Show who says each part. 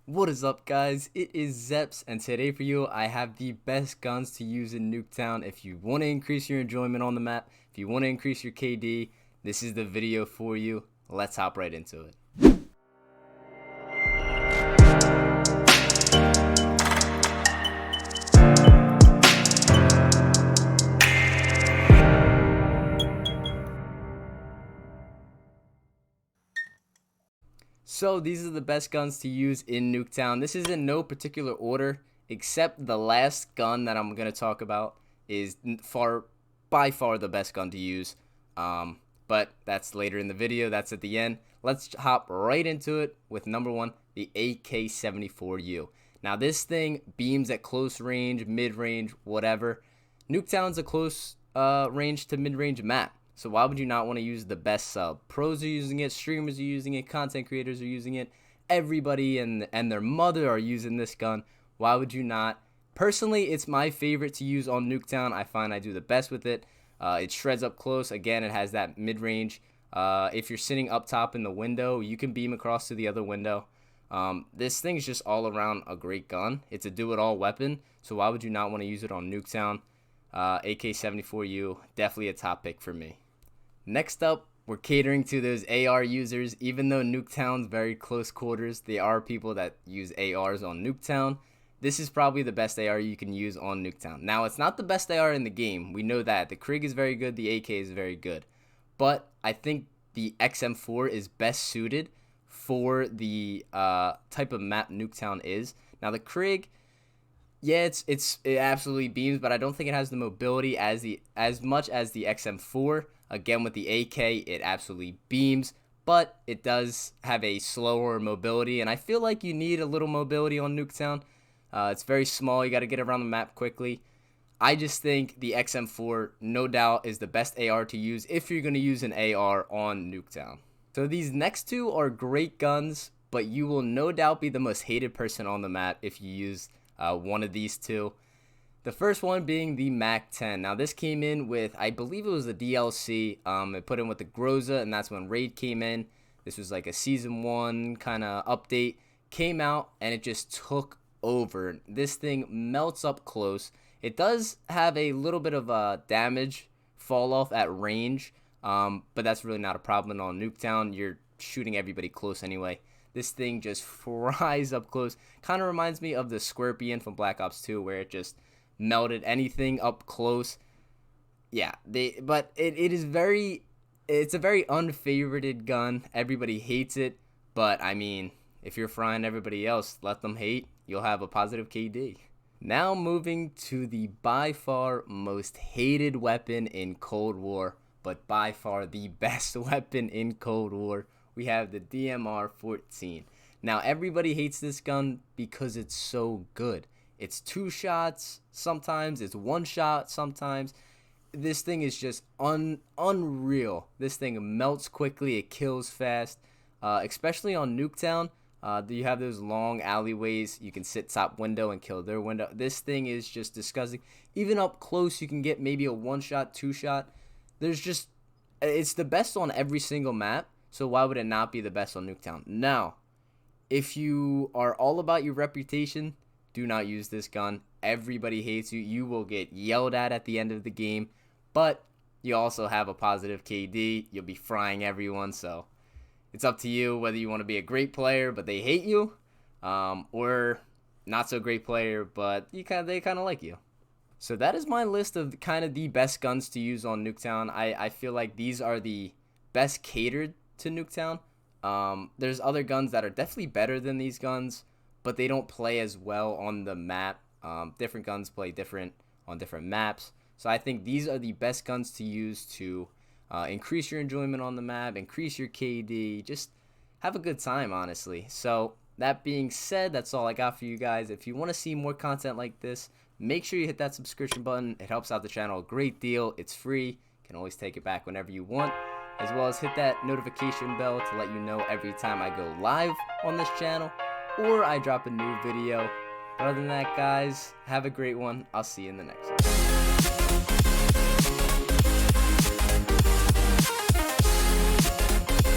Speaker 1: What is up, guys? It is Zeps, and today for you I have the best guns to use in Nuketown. If you want to increase your enjoyment on the map, if you want to increase your KD, this is the video for you. Let's hop right into it. So these are the best guns to use in Nuketown. This is in no particular order, except the last gun that I'm going to talk about is by far the best gun to use. But that's later in the video. That's at the end. Let's hop right into it with number one, the AK-74U. Now this thing beams at close range, mid-range, whatever. Nuketown's a close range to mid-range map. So why would you not want to use the best sub? Pros are using it, streamers are using it, content creators are using it. Everybody and their mother are using this gun. Why would you not? Personally, it's my favorite to use on Nuketown. I find I do the best with it. It shreds up close. Again, it has that mid-range. If you're sitting up top in the window, you can beam across to the other window. This thing is just all around a great gun. It's a do-it-all weapon. So why would you not want to use it on Nuketown? AK-74U, definitely a top pick for me. Next up, we're catering to those AR users. Even though Nuketown's very close quarters, there are people that use ARs on Nuketown. This is probably the best AR you can use on Nuketown. Now, it's not the best AR in the game. We know that. The Krig is very good. The AK is very good. But I think the XM4 is best suited for the type of map Nuketown is. Now, the Krig, yeah, it absolutely beams, but I don't think it has the mobility as much as the XM4. Again, with the AK, it absolutely beams, but it does have a slower mobility, and I feel like you need a little mobility on Nuketown. It's very small. You got to get around the map quickly. I just think the XM4, no doubt, is the best AR to use if you're going to use an AR on Nuketown. So these next two are great guns, but you will no doubt be the most hated person on the map if you use one of these two. The first one being the MAC-10. Now this came in with, I believe it was the DLC. It put in with the Groza, and that's when Raid came in. This was like a Season 1 kind of update. Came out, and it just took over. This thing melts up close. It does have a little bit of damage fall off at range, but that's really not a problem on Nuketown. You're shooting everybody close anyway. This thing just fries up close. Kind of reminds me of the Scorpion from Black Ops 2, where it just melted anything up close. Yeah, but it's a very unfavorited gun. Everybody hates it, but I mean, if you're frying everybody else, let them hate. You'll have a positive KD. Now moving to the by far most hated weapon in Cold War, but by far the best weapon in Cold War. We have the DMR-14. Now everybody hates this gun because it's so good. It's 2 shots sometimes, it's 1 shot sometimes. This thing is just unreal. This thing melts quickly, it kills fast, especially on Nuketown. You have those long alleyways, you can sit top window and kill their window. This thing is just disgusting. Even up close, you can get maybe a 1 shot, 2 shot. It's the best on every single map, so why would it not be the best on Nuketown? Now, if you are all about your reputation, do not use this gun. Everybody hates you. You will get yelled at the end of the game. But you also have a positive KD. You'll be frying everyone. So it's up to you whether you want to be a great player but they hate you, or not so great player but they kind of like you. So that is my list of kind of the best guns to use on Nuketown. I feel like these are the best catered to Nuketown. There's other guns that are definitely better than these guns, but they don't play as well on the map. Different guns play different on different maps. So I think these are the best guns to use to increase your enjoyment on the map, increase your KD, just have a good time, honestly. So that being said, that's all I got for you guys. If you want to see more content like this, make sure you hit that subscription button. It helps out the channel a great deal. It's free. You can always take it back whenever you want, as well as hit that notification bell to let you know every time I go live on this channel or I drop a new video. But other than that, guys, have a great one. I'll see you in the next one.